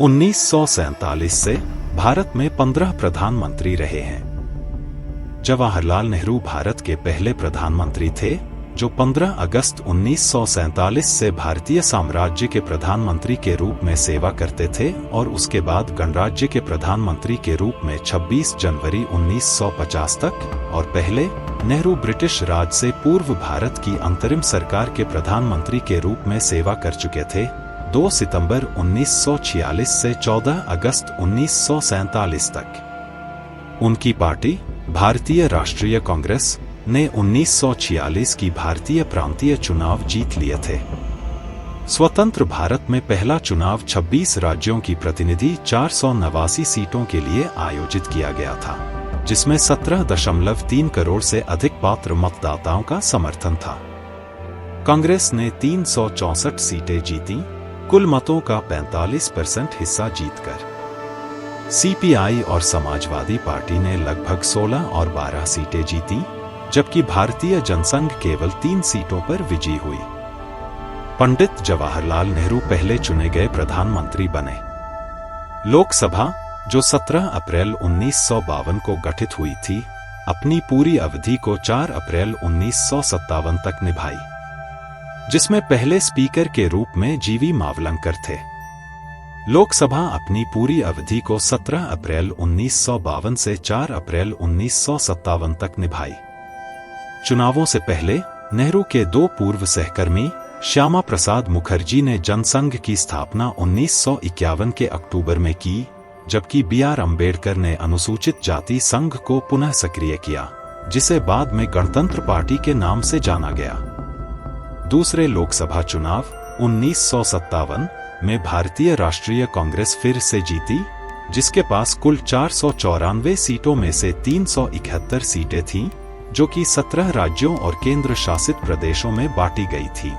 1947 से भारत में 15 प्रधानमंत्री रहे हैं। जवाहरलाल नेहरू भारत के पहले प्रधानमंत्री थे जो 15 अगस्त 1947 से भारतीय साम्राज्य के प्रधानमंत्री के रूप में सेवा करते थे और उसके बाद गणराज्य के प्रधानमंत्री के रूप में 26 जनवरी 1950 तक और पहले नेहरू ब्रिटिश राज से पूर्व भारत की अंतरिम सरकार के प्रधानमंत्री के रूप में सेवा कर चुके थे। 2 सितंबर 1946 से 14 अगस्त 1947 तक उनकी पार्टी भारतीय राष्ट्रीय कांग्रेस ने 1946 की भारतीय प्रांतीय चुनाव जीत लिए थे। स्वतंत्र भारत में पहला चुनाव 26 राज्यों की प्रतिनिधि 489 सीटों के लिए आयोजित किया गया था, जिसमें 17.3 करोड़ से अधिक पात्र मतदाताओं का समर्थन था। कांग्रेस ने 364 सीटें जीती, कुल मतों का 45% हिस्सा जीतकर। सीपीआई और समाजवादी पार्टी ने लगभग 16 और 12 सीटें जीती, जबकि भारतीय जनसंघ केवल 3 सीटों पर विजयी हुई। पंडित जवाहरलाल नेहरू पहले चुने गए प्रधानमंत्री बने। लोकसभा, जो 17 अप्रैल 1952 को गठित हुई थी, अपनी पूरी अवधि को 4 अप्रैल 1957 तक निभाई, जिसमें पहले स्पीकर के रूप में जीवी मावलंकर थे। लोकसभा अपनी पूरी अवधि को 17 अप्रैल 1952 से 4 अप्रैल 1957 तक निभाई। चुनावों से पहले नेहरू के 2 पूर्व सहकर्मी श्यामा प्रसाद मुखर्जी ने जनसंघ की स्थापना 1951 के अक्टूबर में की, जबकि BR अम्बेडकर ने अनुसूचित जाति संघ को पुनः सक्रिय किया, जिसे बाद में गणतंत्र पार्टी के नाम से जाना गया। दूसरे लोकसभा चुनाव 1957 में भारतीय राष्ट्रीय कांग्रेस फिर से जीती, जिसके पास कुल 494 सीटों में से 371 सीटें थीं, जो कि 17 राज्यों और केंद्र शासित प्रदेशों में बांटी गई थी।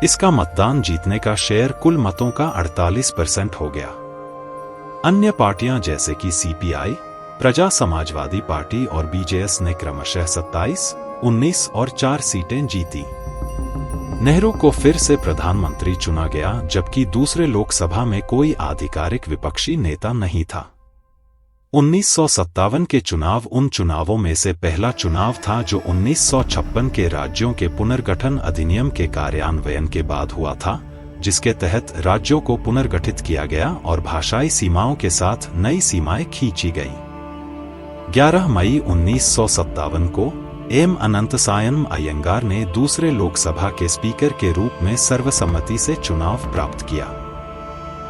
इसका मतदान जीतने का शेयर कुल मतों का 48% हो गया। अन्य पार्टियां जैसे कि सीपीआई, प्रजा समाजवादी पार्टी और BJS ने क्रमशः 27, 19 और 4 सीटें जीती। नेहरू को फिर से प्रधानमंत्री चुना गया, जबकि दूसरे लोकसभा में कोई आधिकारिक विपक्षी नेता नहीं था। 1957 के चुनाव उन चुनावों में से पहला चुनाव था जो 1956 के राज्यों के पुनर्गठन अधिनियम के कार्यान्वयन के बाद हुआ था, जिसके तहत राज्यों को पुनर्गठित किया गया और भाषाई सीमाओं के साथ नई सीमाएं खींची गई। 11 मई 1957 को M. अनंतसायन अयंगार ने दूसरे लोकसभा के स्पीकर के रूप में सर्वसम्मति से चुनाव प्राप्त किया।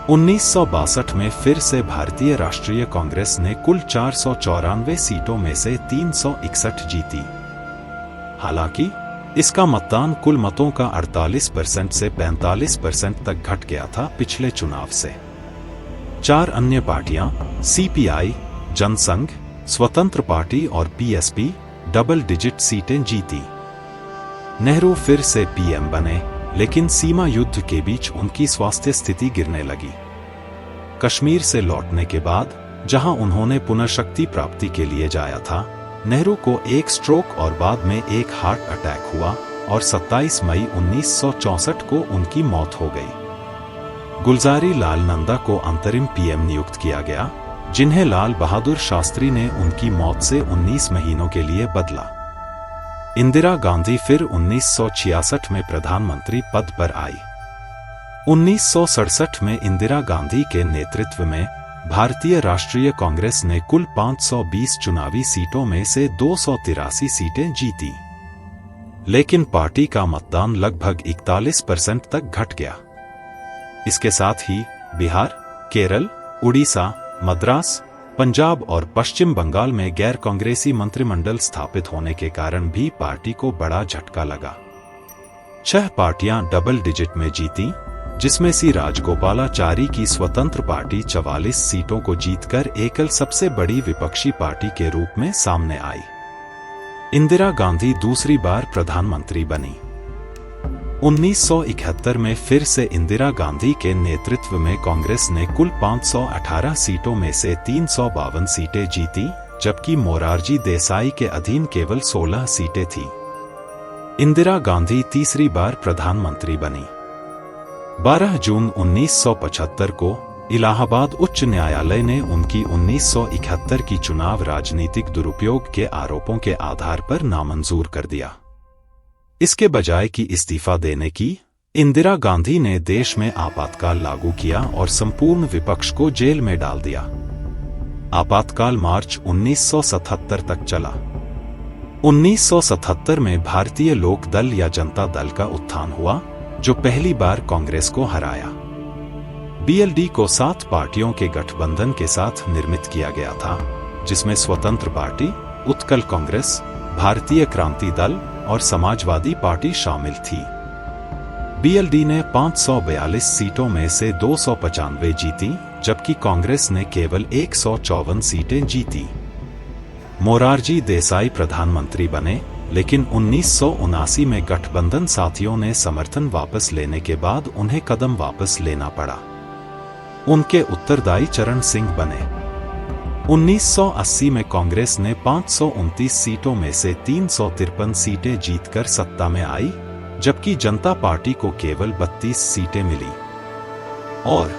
1962 में फिर से भारतीय राष्ट्रीय कांग्रेस ने कुल 494 सीटों में से 361 जीती। हालांकि इसका मतदान कुल मतों का 48% से 45% तक घट गया था पिछले चुनाव से। 4 अन्य पार्टियां सीपीआई, जनसंघ, स्वतंत्र पार्टी और PSP डबल डिजिट सीटें जीती। नेहरू फिर से PM बने, लेकिन सीमा युद्ध के बीच उनकी स्वास्थ्य स्थिति गिरने लगी। कश्मीर से लौटने के बाद, जहां उन्होंने पुनः शक्ति प्राप्ति के लिए जाया था, नेहरू को एक स्ट्रोक और बाद में एक हार्ट अटैक हुआ और 27 मई 1964 को उनकी मौत हो गई। गुलजारी लाल नंदा को अंतरिम PM नियुक्त किया गया, जिन्हें लाल बहादुर शास्त्री ने उनकी मौत से 19 महीनों के लिए बदला। इंदिरा गांधी फिर 1966 में प्रधानमंत्री पद पर आई। 1967 में इंदिरा गांधी के नेतृत्व में भारतीय राष्ट्रीय कांग्रेस ने कुल 520 चुनावी सीटों में से 283 सीटें जीती, लेकिन पार्टी का मतदान लगभग 41% तक घट गया। इसके साथ ही बिहार, केरल, उड़ीसा, मद्रास, पंजाब और पश्चिम बंगाल में गैर कांग्रेसी मंत्रिमंडल स्थापित होने के कारण भी पार्टी को बड़ा झटका लगा। 6 पार्टियां डबल डिजिट में जीती, जिसमें सी राजगोपालाचारी की स्वतंत्र पार्टी 44 सीटों को जीतकर एकल सबसे बड़ी विपक्षी पार्टी के रूप में सामने आई। इंदिरा गांधी दूसरी बार प्रधानमंत्री बनी। 1971 में फिर से इंदिरा गांधी के नेतृत्व में कांग्रेस ने कुल 518 सीटों में से 352 सीटें जीती, जबकि मोरारजी देसाई के अधीन केवल 16 सीटें थीं। इंदिरा गांधी तीसरी बार प्रधानमंत्री बनी। 12 जून 1975 को इलाहाबाद उच्च न्यायालय ने उनकी 1971 की चुनाव राजनीतिक दुरुपयोग के आरोपों के आधार पर नामंजूर कर दिया। इसके बजाय कि इस्तीफा देने की, इंदिरा गांधी ने देश में आपातकाल लागू किया और संपूर्ण विपक्ष को जेल में डाल दिया। आपातकाल मार्च 1977 तक चला। 1977 में भारतीय लोक दल या जनता दल का उत्थान हुआ, जो पहली बार कांग्रेस को हराया। बीएलडी को 7 पार्टियों के गठबंधन के साथ निर्मित किया गया था, जिसमें स्वतंत्र पार्टी, उत्कल कांग्रेस, भारतीय क्रांति दल और समाजवादी पार्टी शामिल थी। बीएलडी ने 542 सीटों में से 295 जीती, जबकि कांग्रेस ने केवल 154 सीटें जीती। मोरारजी देसाई प्रधानमंत्री बने, लेकिन 1979 में गठबंधन साथियों ने समर्थन वापस लेने के बाद उन्हें कदम वापस लेना पड़ा। उनके उत्तरदायी चरण सिंह बने। 1980 में कांग्रेस ने 529 सीटों में से 353 सीटें जीतकर सत्ता में आई, जबकि जनता पार्टी को केवल 32 सीटें मिली। और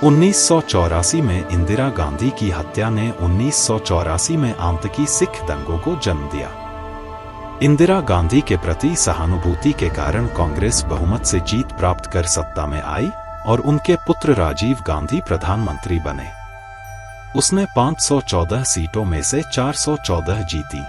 1984 में इंदिरा गांधी की हत्या ने 1984 में आतंकी सिख दंगों को जन्म दिया। इंदिरा गांधी के प्रति सहानुभूति के कारण कांग्रेस बहुमत से जीत प्राप्त कर सत्ता में आई और उनके पुत्र राजीव गांधी प्रधानमंत्री बने। उसने 514 सीटों में से 414 जीती।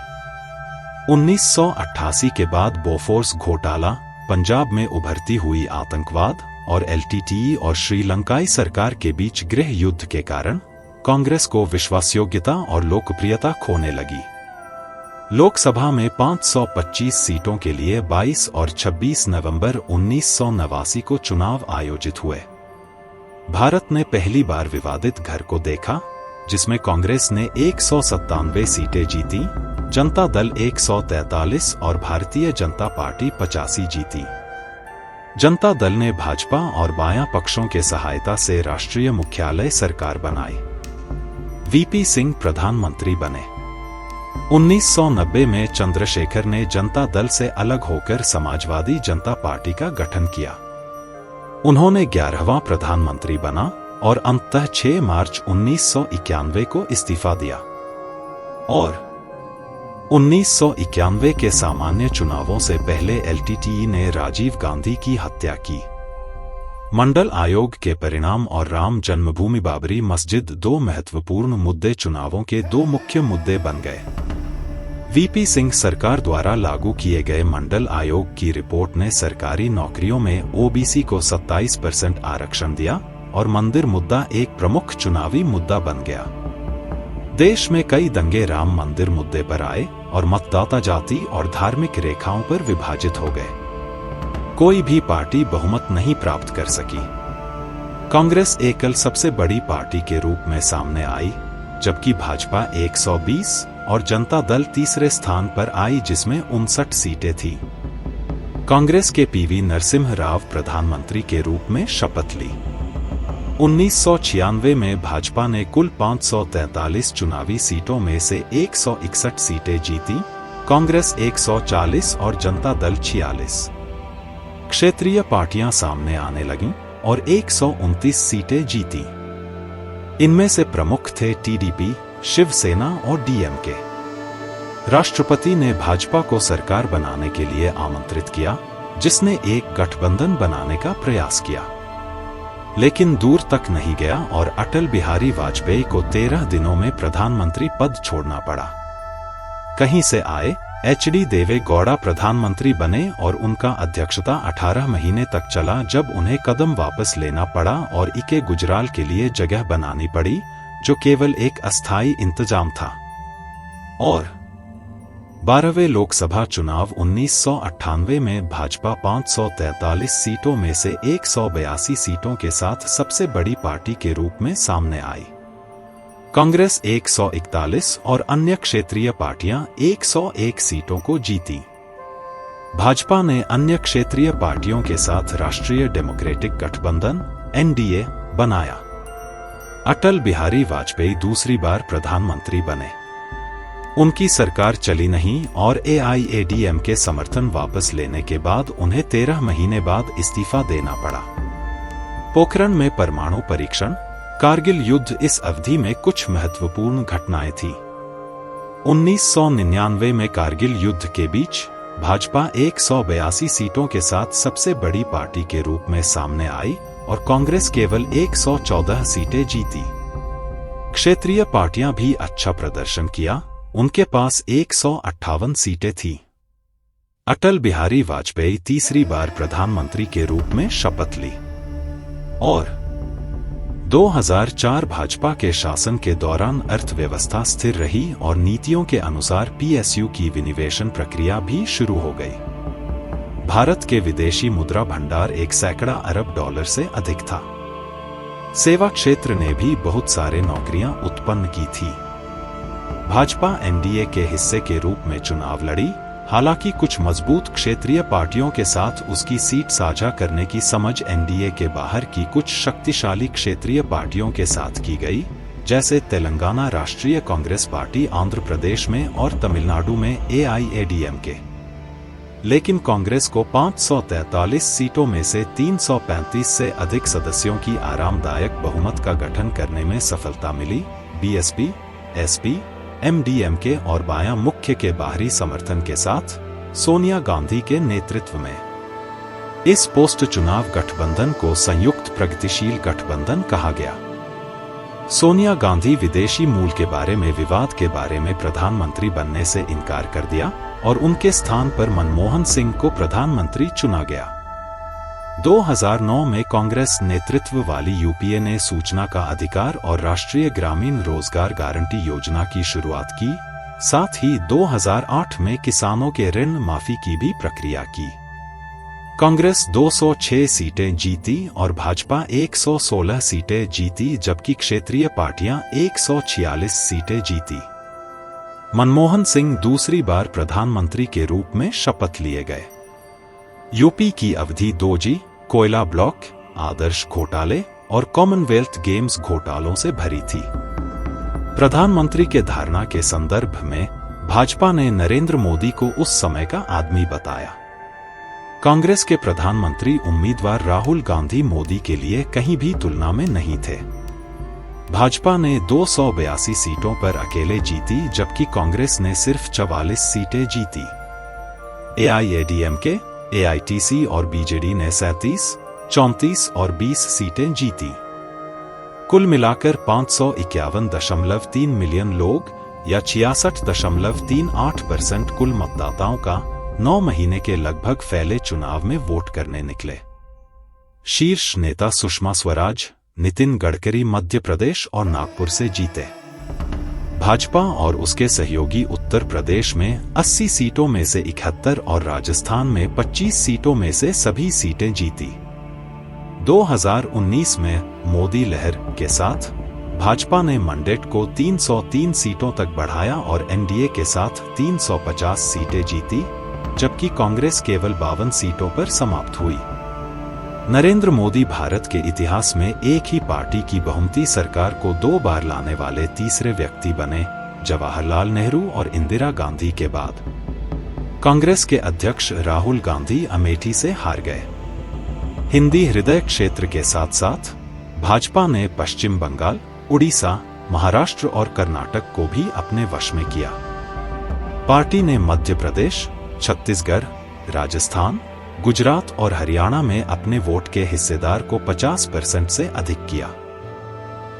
1988 के बाद बोफोर्स घोटाला, पंजाब में उभरती हुई आतंकवाद और एलटीटीई और श्रीलंकाई सरकार के बीच गृह युद्ध के कारण कांग्रेस को विश्वासयोग्यता और लोकप्रियता खोने लगी। लोकसभा में 525 सीटों के लिए 22 और 26 नवंबर 1989 को चुनाव आयोजित हुए। भारत ने पहली बार विवादित घर को देखा, जिसमें कांग्रेस ने 197 सीटें जीती, जनता दल 143 और भारतीय जनता पार्टी 85 जीती। जनता दल ने भाजपा और बायां पक्षों के सहायता से राष्ट्रीय मुख्यालय सरकार बनाई। वीपी सिंह प्रधानमंत्री बने। 1990 में चंद्रशेखर ने जनता दल से अलग होकर समाजवादी जनता पार्टी का गठन किया। उन्होंने 11वां प्रधानमंत्री बना और अंततः 6 मार्च 1991 को इस्तीफा दिया। और 1991 के सामान्य चुनावों से पहले एलटीटीई ने राजीव गांधी की हत्या की। मंडल आयोग के परिणाम और राम जन्मभूमि बाबरी मस्जिद 2 महत्वपूर्ण मुद्दे चुनावों के 2 मुख्य मुद्दे बन गए। वीपी सिंह सरकार द्वारा लागू किए गए मंडल आयोग की रिपोर्ट ने सरकारी नौकरियों में ओबीसी को 27% आरक्षण दिया और मंदिर मुद्दा एक प्रमुख चुनावी मुद्दा बन गया। देश में कई दंगे राम मंदिर मुद्दे पर आए और मतदाता जाति और धार्मिक रेखाओं पर विभाजित हो गए। कोई भी पार्टी बहुमत नहीं प्राप्त कर सकी। कांग्रेस एकल सबसे बड़ी पार्टी के रूप में सामने आई, जबकि भाजपा 120 और जनता दल तीसरे स्थान पर आई, जिसमें 59 सीटें थीं। कांग्रेस के पीवी नरसिम्हा राव प्रधानमंत्री के रूप में शपथ ली। 1996 में भाजपा ने कुल 543 चुनावी सीटों में से 161 सीटें जीती, कांग्रेस 140 और जनता दल 46। क्षेत्रीय पार्टियां सामने आने लगीं और 129 सीटें जीती। इनमें से प्रमुख थे टीडीपी, शिवसेना और डीएमके। राष्ट्रपति ने भाजपा को सरकार बनाने के लिए आमंत्रित किया, जिसने एक गठबंधन बनाने का प्रयास किया, लेकिन दूर तक नहीं गया और अटल बिहारी वाजपेयी को 13 दिनों में प्रधानमंत्री पद छोड़ना पड़ा। कहीं से आए एचडी देवे गौड़ा प्रधानमंत्री बने और उनका अध्यक्षता 18 महीने तक चला, जब उन्हें कदम वापस लेना पड़ा और के गुजराल के लिए जगह बनानी पड़ी, जो केवल एक अस्थायी इंतजाम था। और 12वें लोकसभा चुनाव 1998 में भाजपा 543 सीटों में से 182 सीटों के साथ सबसे बड़ी पार्टी के रूप में सामने आई। कांग्रेस 141 और अन्य क्षेत्रीय पार्टियां 101 सीटों को जीती। भाजपा ने अन्य क्षेत्रीय पार्टियों के साथ राष्ट्रीय डेमोक्रेटिक गठबंधन (एनडीए) बनाया। अटल बिहारी वाजपेयी दूसरी बार प्रधानमंत्री बने। उनकी सरकार चली नहीं और एआईएडीएम के समर्थन वापस लेने के बाद उन्हें 13 महीने बाद इस्तीफा देना पड़ा। पोखरण में परमाणु परीक्षण, कारगिल युद्ध इस अवधि में कुछ महत्वपूर्ण घटनाएं थी। 1999 में कारगिल युद्ध के बीच भाजपा 182 सीटों के साथ सबसे बड़ी पार्टी के रूप में सामने आई और कांग्रेस केवल 114 सीटें जीती। क्षेत्रीय पार्टियां भी अच्छा प्रदर्शन किया, उनके पास 158 सीटें थीं। अटल बिहारी वाजपेयी तीसरी बार प्रधानमंत्री के रूप में शपथ ली और 2004 भाजपा के शासन के दौरान अर्थव्यवस्था स्थिर रही और नीतियों के अनुसार पीएसयू की विनिवेशन प्रक्रिया भी शुरू हो गई। भारत के विदेशी मुद्रा भंडार 1 सैकड़ा अरब डॉलर से अधिक था। सेवा क्षेत्र ने भी बहुत सारे नौकरियां उत्पन्न की थी। भाजपा एनडीए के हिस्से के रूप में चुनाव लड़ी, हालांकि कुछ मजबूत क्षेत्रीय पार्टियों के साथ उसकी सीट साझा करने की समझ एनडीए के बाहर की कुछ शक्तिशाली क्षेत्रीय पार्टियों के साथ की गई, जैसे तेलंगाना राष्ट्रीय कांग्रेस पार्टी आंध्र प्रदेश में और तमिलनाडु में एआईएडीएमके। लेकिन कांग्रेस को 543 सीटों में से 335 से अधिक सदस्यों की आरामदायक बहुमत का गठन करने में सफलता मिली। बीएसपी, एसपी, एमडीएमके और बायां मुख्य के बाहरी समर्थन के साथ सोनिया गांधी के नेतृत्व में इस पोस्ट चुनाव गठबंधन को संयुक्त प्रगतिशील गठबंधन कहा गया। सोनिया गांधी विदेशी मूल के बारे में विवाद के बारे में प्रधानमंत्री बनने से इनकार कर दिया और उनके स्थान पर मनमोहन सिंह को प्रधानमंत्री चुना गया। 2009 में कांग्रेस नेतृत्व वाली यूपीए ने सूचना का अधिकार और राष्ट्रीय ग्रामीण रोजगार गारंटी योजना की शुरुआत की, साथ ही 2008 में किसानों के ऋण माफी की भी प्रक्रिया की। कांग्रेस 206 सीटें जीती और भाजपा 116 सीटें जीती, जबकि क्षेत्रीय पार्टियां 146 सीटें जीती। मनमोहन सिंह दूसरी बार प्रधानमंत्री के रूप में शपथ लिए गए। यूपी की अवधि 2G, कोयला ब्लॉक, आदर्श घोटाले और कॉमनवेल्थ गेम्स घोटालों से भरी थी। प्रधानमंत्री के धारणा के संदर्भ में भाजपा ने नरेंद्र मोदी को उस समय का आदमी बताया। कांग्रेस के प्रधानमंत्री उम्मीदवार राहुल गांधी मोदी के लिए कहीं भी तुलना में नहीं थे। भाजपा ने 282 सीटों पर अकेले जीती, जबकि कांग्रेस ने सिर्फ 44 सीटें जीती। एआईएडीएमके, एआईटीसी और बीजेडी ने 37, 34 और 20 सीटें जीती। कुल मिलाकर 551.3 मिलियन लोग या 66.38% कुल मतदाताओं का 9 महीने के लगभग फैले चुनाव में वोट करने निकले। शीर्ष नेता सुषमा स्वराज, नितिन गडकरी मध्य प्रदेश और नागपुर से जीते। भाजपा और उसके सहयोगी उत्तर प्रदेश में 80 सीटों में से 71 और राजस्थान में 25 सीटों में से सभी सीटें जीती। 2019 में मोदी लहर के साथ भाजपा ने मैंडेट को 303 सीटों तक बढ़ाया और एनडीए के साथ 350 सीटें जीती, जबकि कांग्रेस केवल 52 सीटों पर समाप्त हुई। नरेंद्र मोदी भारत के इतिहास में एक ही पार्टी की बहुमती सरकार को 2 बार लाने वाले तीसरे व्यक्ति बने, जवाहरलाल नेहरू और इंदिरा गांधी के बाद। कांग्रेस के अध्यक्ष राहुल गांधी अमेठी से हार गए। हिंदी हृदय क्षेत्र के साथ साथ भाजपा ने पश्चिम बंगाल, उड़ीसा, महाराष्ट्र और कर्नाटक को भी अपने वश में किया। पार्टी ने मध्य प्रदेश, छत्तीसगढ़, राजस्थान, गुजरात और हरियाणा में अपने वोट के हिस्सेदार को 50% से अधिक किया।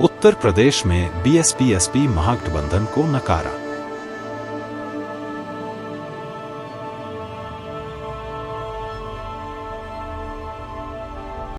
उत्तर प्रदेश में बीएसपी-एसपी महागठबंधन को नकारा।